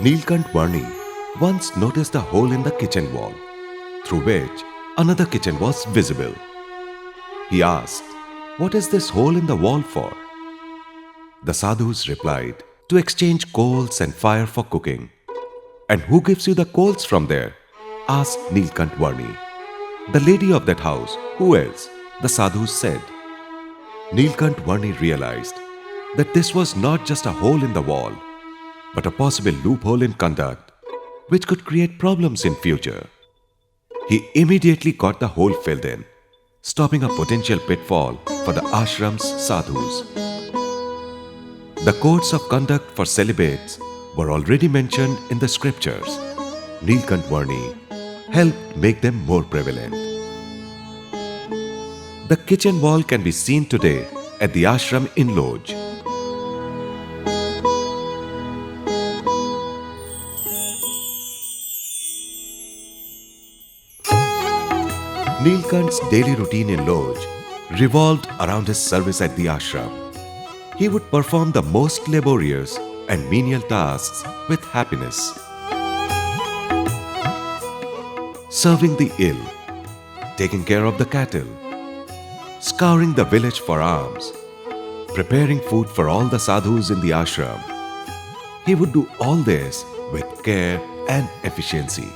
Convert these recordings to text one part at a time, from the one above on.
Nilkanth Varni once noticed a hole in the kitchen wall, through which another kitchen was visible. He asked, "What is this hole in the wall for?" The sadhus replied, "To exchange coals and fire for cooking." "And who gives you the coals from there?" asked Nilkanth Varni. "The lady of that house. Who else?" the sadhus said. Nilkanth Varni realized that this was not just a hole in the wall, but a possible loophole in conduct which could create problems in future. He immediately got the hole filled in, stopping a potential pitfall for the ashram's sadhus. The codes of conduct for celibates were already mentioned in the scriptures. Nilkanth Varni helped make them more prevalent. The kitchen wall can be seen today at the ashram in Loj. Nilkanth's daily routine in Loj revolved around his service at the ashram. He would perform the most laborious and menial tasks with happiness. Serving the ill, taking care of the cattle, scouring the village for alms, preparing food for all the sadhus in the ashram. He would do all this with care and efficiency.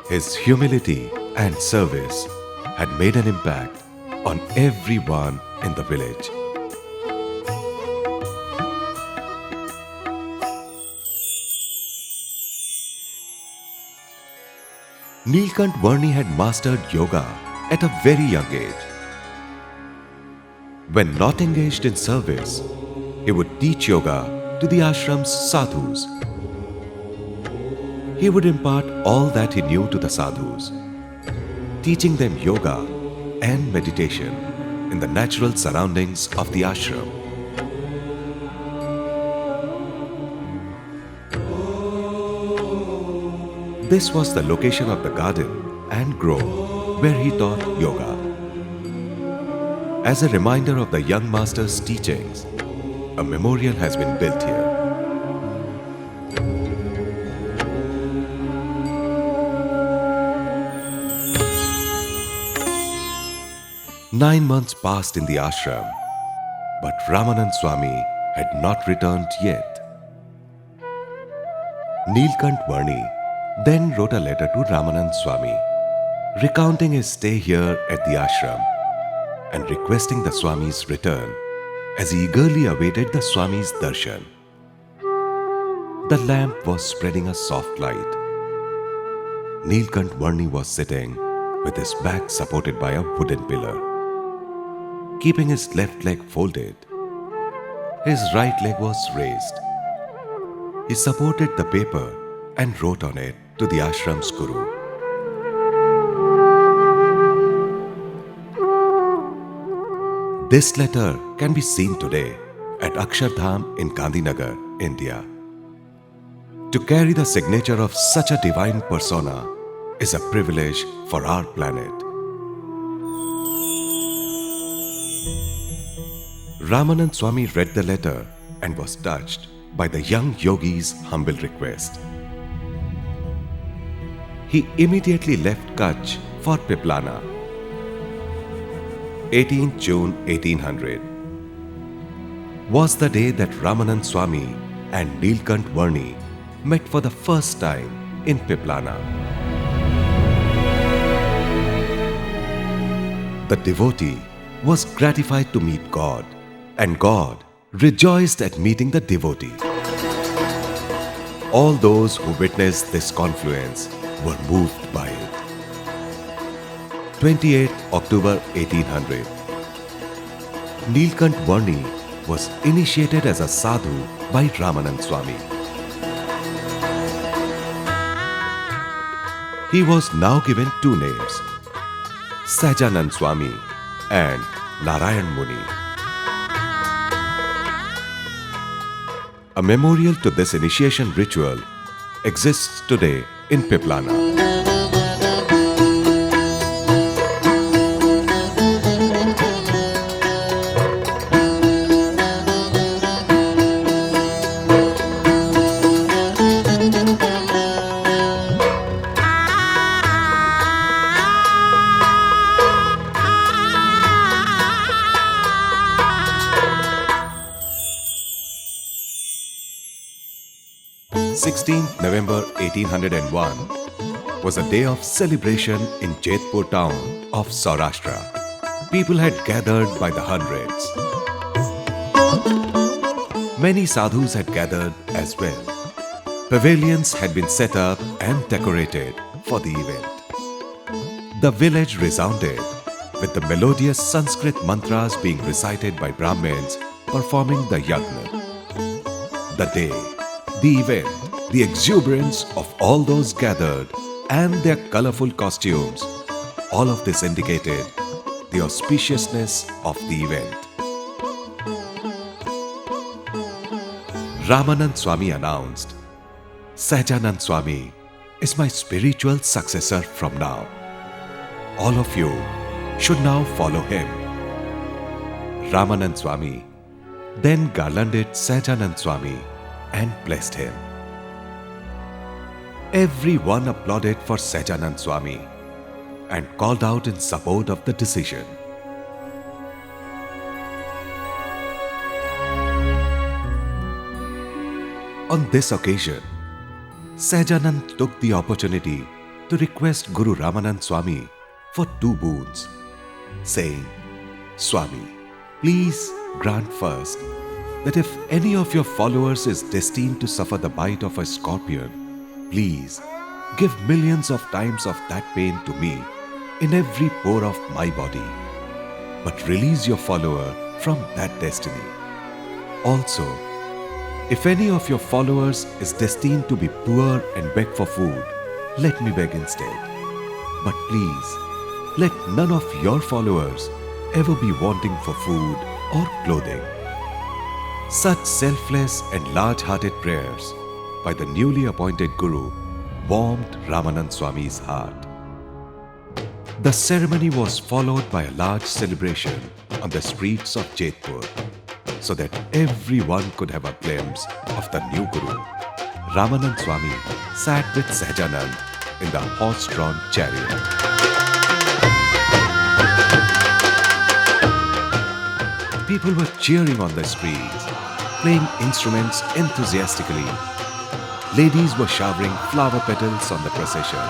His humility and service had made an impact on everyone in the village. Nilkanth Varni had mastered yoga at a very young age. When not engaged in service, he would teach yoga to the ashram's sadhus. He would impart all that he knew to the sadhus, teaching them yoga and meditation in the natural surroundings of the ashram. This was the location of the garden and grove where he taught yoga. As a reminder of the young master's teachings, a memorial has been built here. 9 months passed in the ashram, but Ramanand Swami had not returned yet. Nilkanth Varni then wrote a letter to Ramanand Swami, recounting his stay here at the ashram and requesting the Swami's return as he eagerly awaited the Swami's darshan. The lamp was spreading a soft light. Nilkanth Varni was sitting with his back supported by a wooden pillar, keeping his left leg folded. His right leg was raised. He supported the paper and wrote on it to the ashram's guru. This letter can be seen today at Akshardham in Gandhinagar, India. To carry the signature of such a divine persona is a privilege for our planet. Ramanand Swami read the letter and was touched by the young yogi's humble request. He immediately left Kutch for Piplana. 18th June 1800 was the day that Ramanand Swami and Nilkanth Varni met for the first time in Piplana. The devotee was gratified to meet God, and God rejoiced at meeting the devotee. All those who witnessed this confluence were moved by it. 28 October 1800. Nilkanth Varni was initiated as a sadhu by Ramanand Swami. He was now given 2 names, Sahajanand Swami and Narayan Muni. A memorial to this initiation ritual exists today in Piplana. 16th November 1801 was a day of celebration in Jodhpur town of Saurashtra. People had gathered by the hundreds. Many sadhus had gathered as well. Pavilions had been set up and decorated for the event. The village resounded with the melodious Sanskrit mantras being recited by Brahmins performing the yajna. The day, the event, the exuberance of all those gathered and their colorful costumes, all of this indicated the auspiciousness of the event. Ramanand Swami announced, "Sahajanand Swami is my spiritual successor from now. All of you should now follow him." Ramanand Swami then garlanded Sahajanand Swami and blessed him. Everyone applauded for Sahajanand Swami and called out in support of the decision. On this occasion, Sahajanand took the opportunity to request Guru Ramanand Swami for 2 boons, saying, "Swami, please grant first that if any of your followers is destined to suffer the bite of a scorpion, please give millions of times of that pain to me in every pore of my body, but release your follower from that destiny. Also, if any of your followers is destined to be poor and beg for food, let me beg instead. But please, let none of your followers ever be wanting for food or clothing." Such selfless and large-hearted prayers by the newly appointed Guru warmed Ramanand Swami's heart. The ceremony was followed by a large celebration on the streets of Jodhpur, so that everyone could have a glimpse of the new Guru. Ramanand Swami sat with Sahajanand in the horse-drawn chariot. People were cheering on the streets, playing instruments enthusiastically. Ladies were showering flower petals on the procession.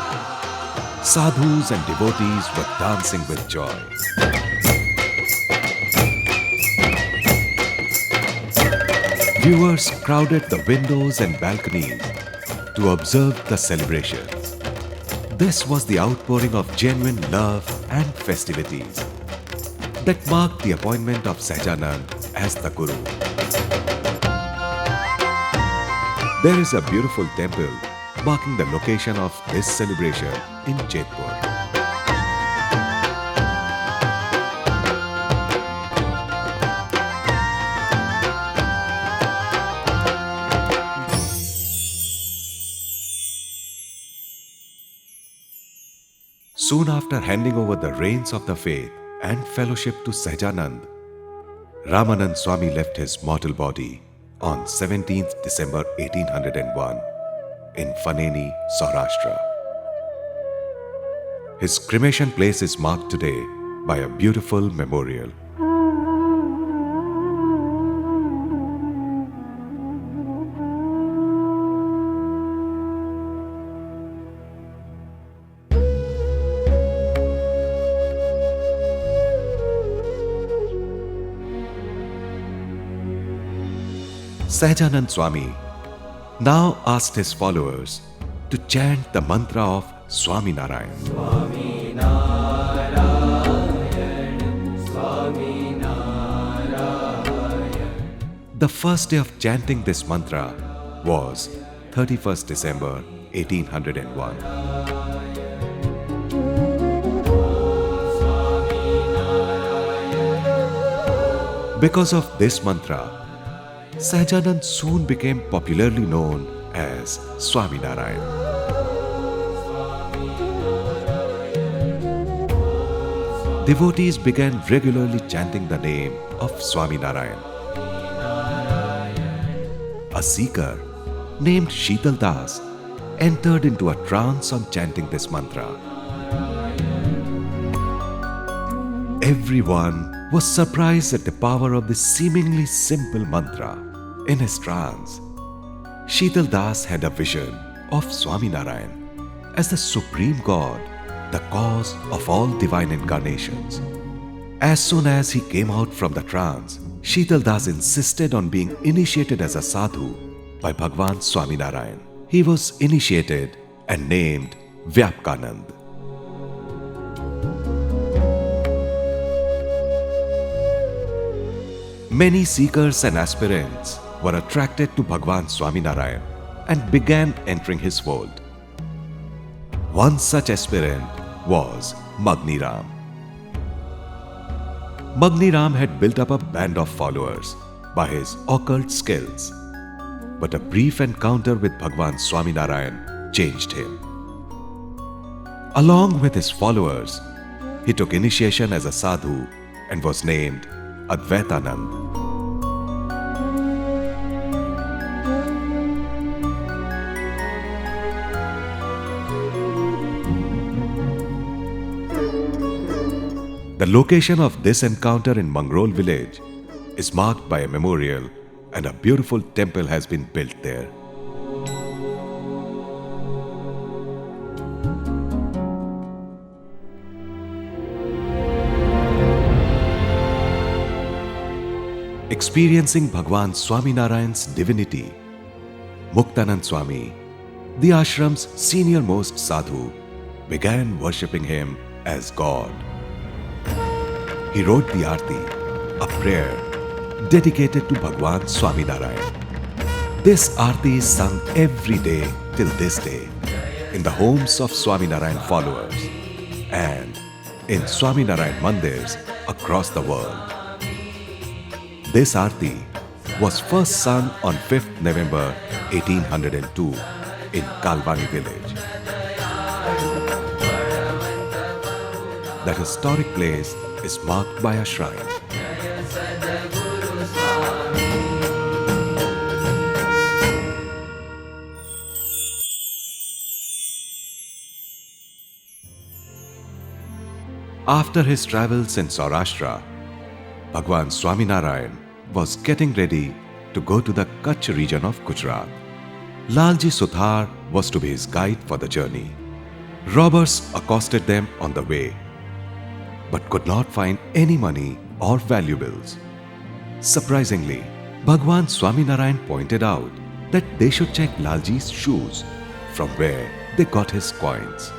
Sadhus and devotees were dancing with joy. Viewers crowded the windows and balconies to observe the celebrations. This was the outpouring of genuine love and festivities that marked the appointment of Sahajanand as the Guru. There is a beautiful temple marking the location of this celebration in Jodhpur. Soon after handing over the reins of the faith and fellowship to Sahajanand, Ramanand Swami left his mortal body on 17th December 1801 in Faneni, Saurashtra. His cremation place is marked today by a beautiful memorial. Sahajanand Swami now asked his followers to chant the mantra of Swaminarayan. The first day of chanting this mantra was 31st December 1801. Because of this mantra, Sahajanand soon became popularly known as Swaminarayan. Devotees began regularly chanting the name of Swaminarayan. A seeker named Sheetal Das entered into a trance on chanting this mantra. Everyone was surprised at the power of this seemingly simple mantra. In his trance, Sheetal Das had a vision of Swaminarayan as the supreme God, the cause of all divine incarnations. As soon as he came out from the trance, Sheetal Das insisted on being initiated as a sadhu by Bhagwan Swaminarayan. He was initiated and named Vyapkanand. Many seekers and aspirants were attracted to Bhagwan Swaminarayan and began entering his fold. One such aspirant was Magni Ram. Magni Ram had built up a band of followers by his occult skills, but a brief encounter with Bhagwan Swaminarayan changed him. Along with his followers, he took initiation as a sadhu and was named Advaitanand. The location of this encounter in Mangrol village is marked by a memorial, and a beautiful temple has been built there. Experiencing Bhagwan Swaminarayan's divinity, Muktanand Swami, the ashram's senior-most sadhu, began worshipping him as God. He wrote the arti, a prayer dedicated to Bhagwan Swaminarayan. This arti is sung every day till this day in the homes of Swaminarayan followers and in Swaminarayan mandirs across the world. This arti was first sung on 5th November 1802 in Kalwani village. That historic place is marked by a shrine. After his travels in Saurashtra, Bhagwan Swaminarayan was getting ready to go to the Kutch region of Gujarat. Lalji Suthar was to be his guide for the journey. Robbers accosted them on the way, but could not find any money or valuables. Surprisingly, Bhagwan Swaminarayan pointed out that they should check Lalji's shoes, from where they got his coins.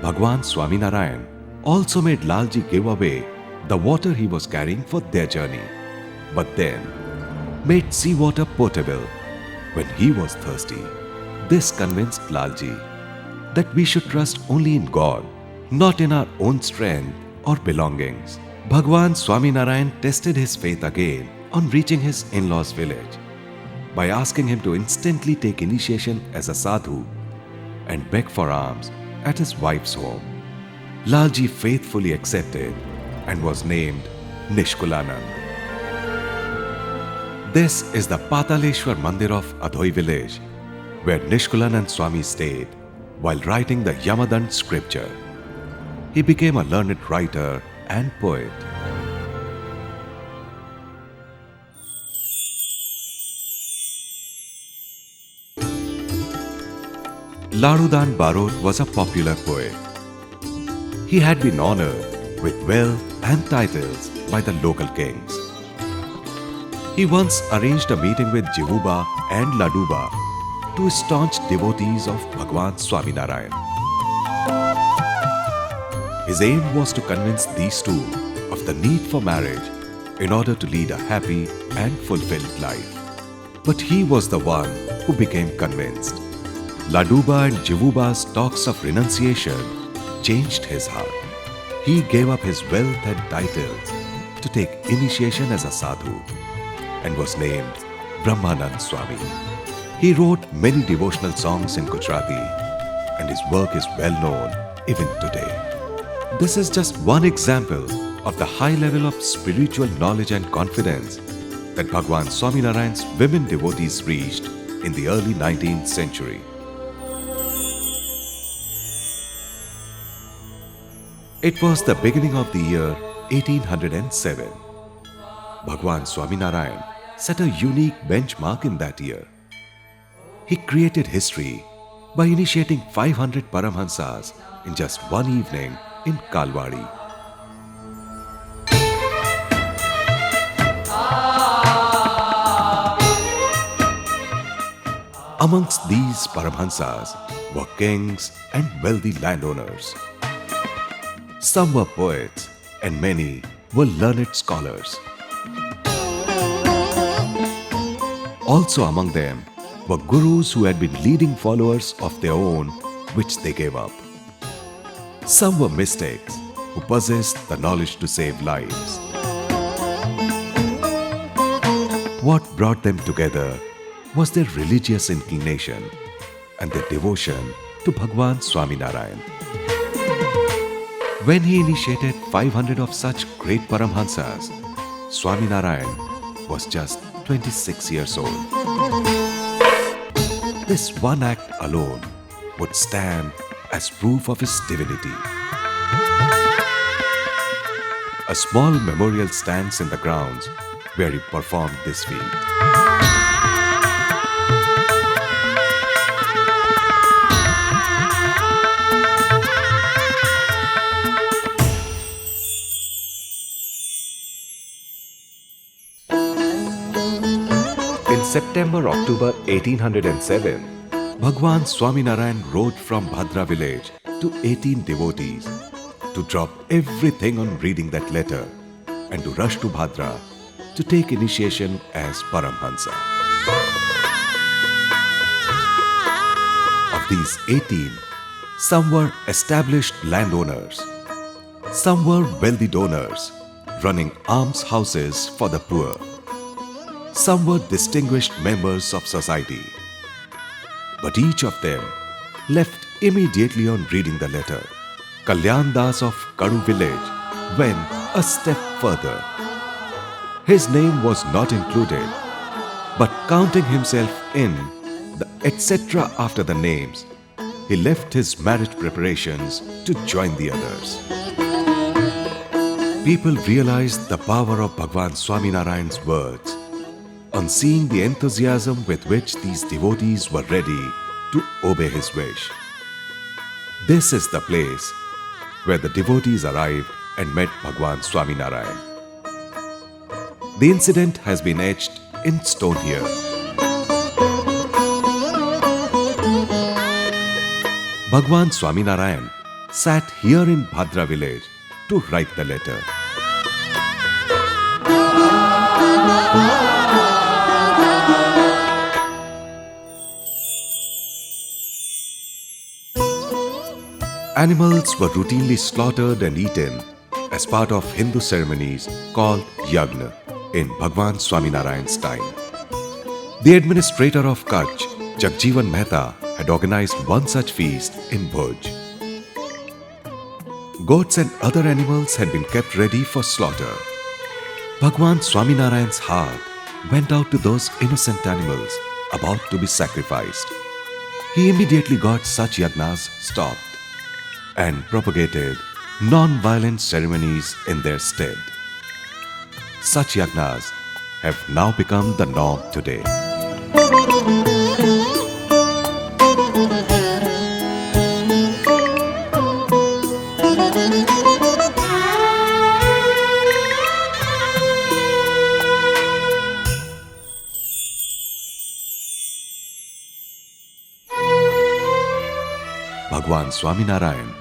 Bhagwan Swaminarayan also made Lalji give away the water he was carrying for their journey, but then made seawater potable when he was thirsty. This convinced Lalji that we should trust only in God, not in our own strength or belongings. Bhagwan Swaminarayan tested his faith again on reaching his in-laws' village by asking him to instantly take initiation as a sadhu and beg for alms at his wife's home. Lalji faithfully accepted and was named Nishkulanand. This is the Pataleshwar Mandir of Adhoi village, where Nishkulanand Swami stayed while writing the Yamadand scripture. He became a learned writer and poet. Ladudan Barot was a popular poet. He had been honored with wealth and titles by the local kings. He once arranged a meeting with Jivuba and Laduba, two staunch devotees of Bhagwan Swaminarayan. His aim was to convince these two of the need for marriage in order to lead a happy and fulfilled life. But he was the one who became convinced. Laduba and Jivuba's talks of renunciation changed his heart. He gave up his wealth and titles to take initiation as a sadhu and was named Brahmanand Swami. He wrote many devotional songs in Gujarati, and his work is well known even today. This is just one example of the high level of spiritual knowledge and confidence that Bhagwan Swaminarayan's women devotees reached in the early 19th century. It was the beginning of the year 1807. Bhagwan Swaminarayan set a unique benchmark in that year. He created history by initiating 500 Paramhansas in just one evening in Kalwadi. Amongst these Paramhansas were kings and wealthy landowners. Some were poets and many were learned scholars. Also among them were gurus who had been leading followers of their own, which they gave up. Some were mystics who possessed the knowledge to save lives. What brought them together was their religious inclination and their devotion to Bhagwan Swaminarayan. When he initiated 500 of such great Paramhansas, Swaminarayan was just 26 years old. This one act alone would stand as proof of his divinity. A small memorial stands in the grounds where he performed this feat. In September-October 1807, Bhagwan Swaminarayan rode from Bhadra village to 18 devotees to drop everything on reading that letter and to rush to Bhadra to take initiation as Paramhansa. Of these 18, some were established landowners, some were wealthy donors running almshouses for the poor. Some were distinguished members of society. But each of them left immediately on reading the letter. Kalyan Das of Kadu village went a step further. His name was not included, but counting himself in the etc. after the names, he left his marriage preparations to join the others. People realized the power of Bhagwan Swaminarayan's words on seeing the enthusiasm with which these devotees were ready to obey his wish. This is the place where the devotees arrived and met Bhagwan Swaminarayan. The incident has been etched in stone here. Bhagwan Swaminarayan sat here in Bhadra village to write the letter. Animals were routinely slaughtered and eaten as part of Hindu ceremonies called Yagna in Bhagwan Swaminarayan's time. The administrator of Kutch, Jivan Mehta, had organized one such feast in Bhuj. Goats and other animals had been kept ready for slaughter. Bhagwan Swaminarayan's heart went out to those innocent animals about to be sacrificed. He immediately got such yagnas stopped and propagated non-violent ceremonies in their stead. Such yagnas have now become the norm today. Bhagwan Swaminarayan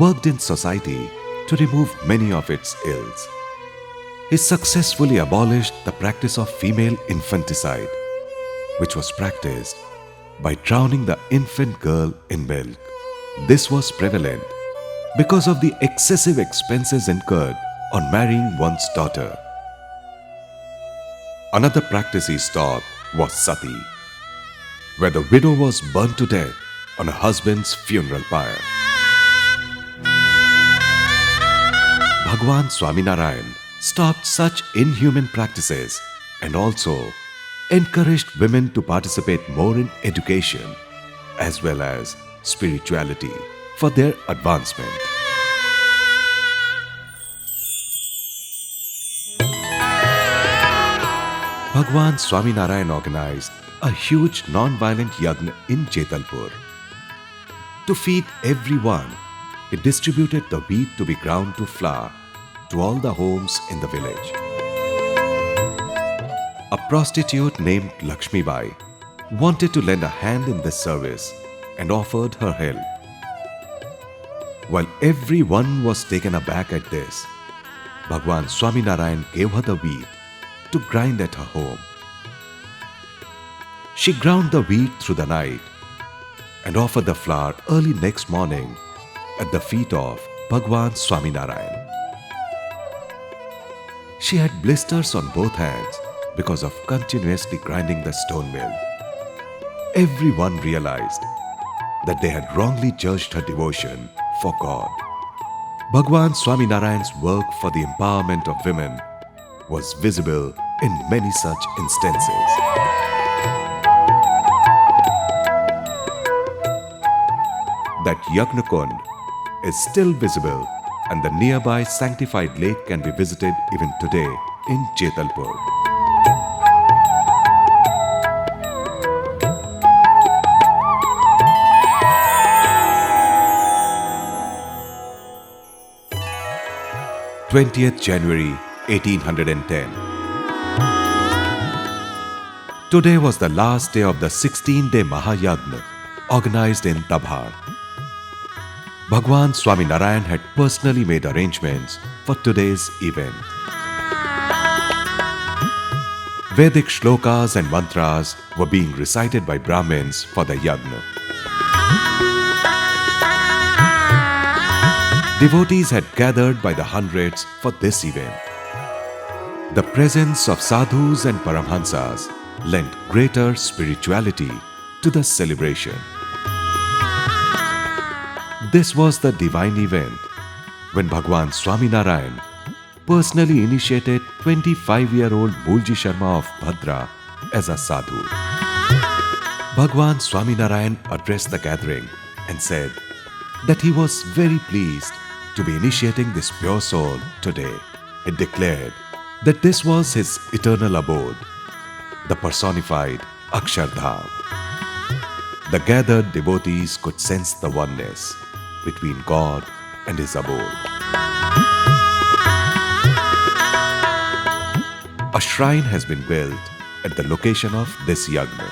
worked in society to remove many of its ills. He successfully abolished the practice of female infanticide, which was practiced by drowning the infant girl in milk. This was prevalent because of the excessive expenses incurred on marrying one's daughter. Another practice he stopped was sati, where the widow was burnt to death on her husband's funeral pyre. Bhagwan Swaminarayan stopped such inhuman practices and also encouraged women to participate more in education as well as spirituality for their advancement. Bhagwan Swaminarayan organized a huge non-violent yagna in Chetalpur. To feed everyone, he distributed the wheat to be ground to flour to all the homes in the village. A prostitute named Lakshmibai wanted to lend a hand in this service and offered her help. While everyone was taken aback at this, Bhagwan Swaminarayan gave her the wheat to grind at her home. She ground the wheat through the night and offered the flour early next morning at the feet of Bhagwan Swaminarayan. She had blisters on both hands because of continuously grinding the stone mill. Everyone realized that they had wrongly judged her devotion for God. Bhagwan Swaminarayan's work for the empowerment of women was visible in many such instances. That Yagna Kund is still visible, and the nearby sanctified lake can be visited even today in Chetalpur. January 1810. Today was the last day of the 16-day Mahayagna organized in Tabhar. Bhagwan Swaminarayan had personally made arrangements for today's event. Vedic shlokas and mantras were being recited by Brahmins for the yagna. Devotees had gathered by the hundreds for this event. The presence of sadhus and Paramhansas lent greater spirituality to the celebration. This was the divine event when Bhagwan Swaminarayan personally initiated 25-year-old Mulji Sharma of Bhadra as a sadhu. Bhagwan Swaminarayan addressed the gathering and said that he was very pleased to be initiating this pure soul today. He declared that this was his eternal abode, the personified Akshardham. The gathered devotees could sense the oneness between God and his abode. A shrine has been built at the location of this yagna.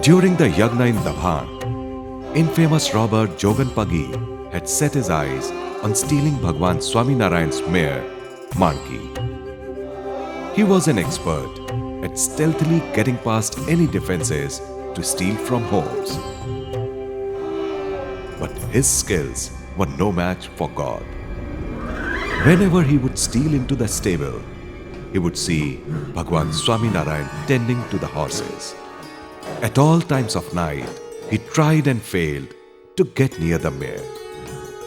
During the yagna in Dabhan, infamous robber Jogan Pagi had set his eyes on stealing Bhagwan Swaminarayan's mare, Manki. He was an expert at stealthily getting past any defenses to steal from homes. But his skills were no match for God. Whenever he would steal into the stable, he would see Bhagwan Swaminarayan tending to the horses. At all times of night, he tried and failed to get near the mare.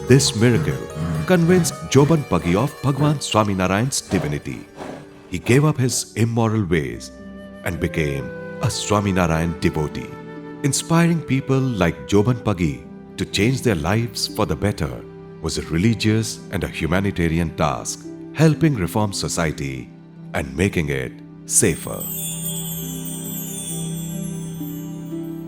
This miracle convinced Joban Pagi of Bhagwan Swaminarayan's divinity. He gave up his immoral ways and became a Swaminarayan devotee. Inspiring people like Joban Pagi to change their lives for the better was a religious and a humanitarian task, helping reform society and making it safer.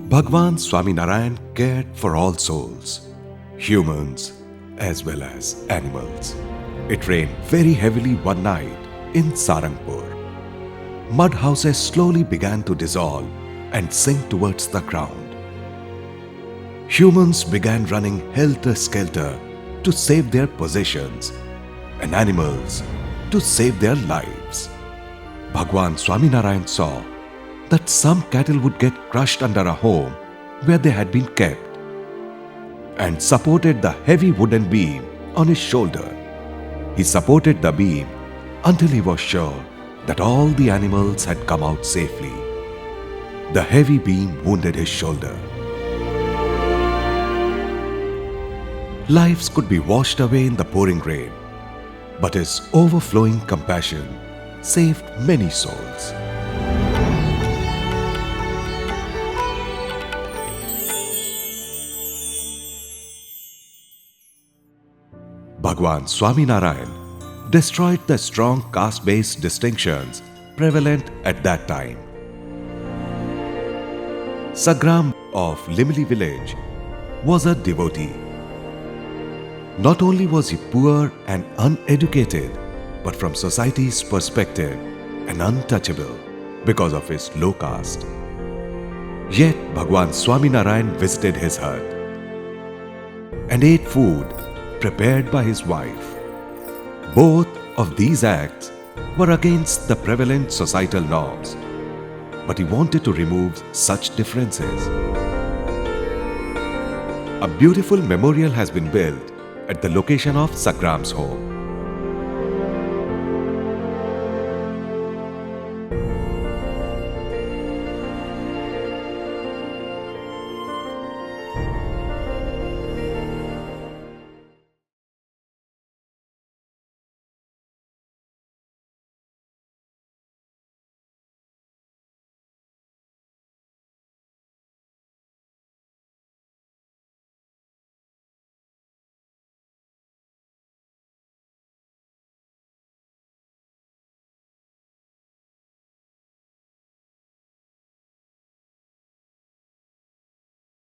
Bhagwan Swaminarayan cared for all souls, humans as well as animals. It rained very heavily one night in Sarangpur. Mud houses slowly began to dissolve and sink towards the ground. Humans began running helter-skelter to save their possessions, and animals to save their lives. Bhagwan Swaminarayan saw that some cattle would get crushed under a home where they had been kept, and supported the heavy wooden beam on his shoulder. He supported the beam until he was sure that all the animals had come out safely. The heavy beam wounded his shoulder. Lives could be washed away in the pouring rain, but his overflowing compassion saved many souls. Bhagwan Swaminarayan destroyed the strong caste-based distinctions prevalent at that time. Sagram of Limli village was a devotee. Not only was he poor and uneducated, but from society's perspective, an untouchable because of his low caste. Yet Bhagwan Swaminarayan visited his hut and ate food prepared by his wife. Both of these acts were against the prevalent societal norms, but he wanted to remove such differences. A beautiful memorial has been built at the location of Sagram's home.